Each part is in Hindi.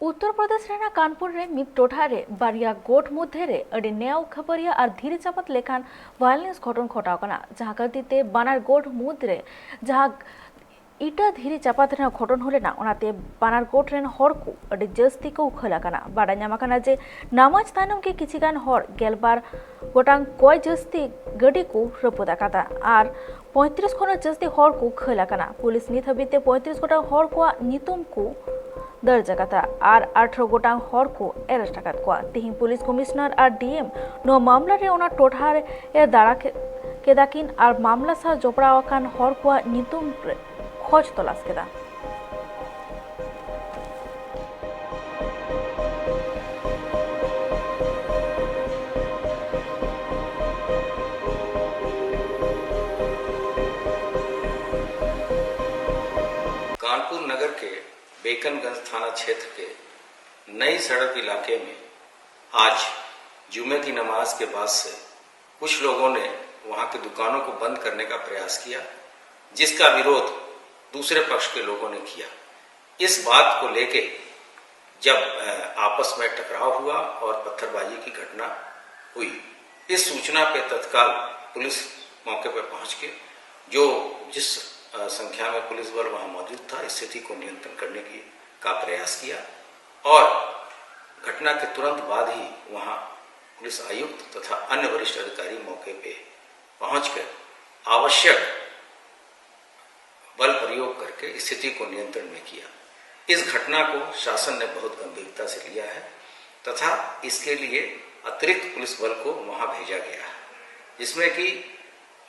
उत्तर प्रदेश कानपुर रे मिद टोठारे बारिया गोट मध्य अड़ी नेव खबरिया और धीरे चापत लेखान वायलेंस घटन घटाव कना जहां गलतीते बानार गोट मुद्रे जहां इटा धीरे चापात घटन होलेना ओनाते बानार गोट रेन हर को अड़ी जस्ती को खला कना बाड़ा ᱧᱟᱢ कना जे नामाज तायनम के किछिगान हर गेलबार गोटांग कय जस्ती गडी को रपुदा काता और 35 खन जस्ती हर को खला कना पुलिस नित हबिते 35 गोटांग हर को नितुम को दर्ज कता और 18 गोटांग हर को एरेस्ट आकात को तिहिं पुलिस कमिश्नर और डीएम नो मामला रे ओना टोठार ए दाड़ा केदाकिन और मामला सा जोपड़ावाकान हर को नितुम खोज तलाश केदा। कानपुर नगर के बेकनगंज थाना क्षेत्र के नई सड़क इलाके में आज जुमे की नमाज के बाद से कुछ लोगों ने वहां की दुकानों को बंद करने का प्रयास किया, जिसका विरोध दूसरे पक्ष के लोगों ने किया। इस बात को लेके जब आपस में टकराव हुआ और पत्थरबाजी की घटना हुई, इस सूचना पे तत्काल पुलिस मौके पर पहुंच के जिस संख्या में पुलिस बल वहां मौजूद था, स्थिति को नियंत्रण करने का प्रयास किया और घटना के तुरंत बाद ही वहां पुलिस आयुक्त तथा अन्य वरिष्ठ अधिकारी मौके पे पहुंचकर आवश्यक बल प्रयोग करके स्थिति को नियंत्रण में किया। इस घटना को शासन ने बहुत गंभीरता से लिया है तथा इसके लिए अतिरिक्त पुलिस बल को वहां भेजा गया है, जिसमें कि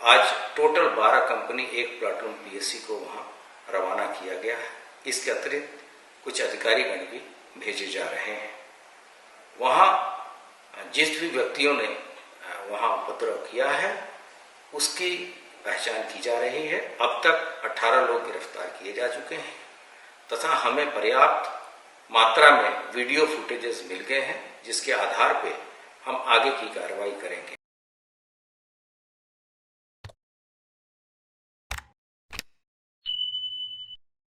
आज टोटल 12 कंपनी एक प्लाटून पीएससी को वहां रवाना किया गया है। इसके अतिरिक्त कुछ अधिकारीगण भी भेजे जा रहे हैं। वहां जिस भी व्यक्तियों ने वहां उपद्रव किया है उसकी पहचान की जा रही है। अब तक 18 लोग गिरफ्तार किए जा चुके हैं तथा हमें पर्याप्त मात्रा में वीडियो फुटेजेस मिल गए हैं, जिसके आधार पे हम आगे की कार्रवाई करेंगे।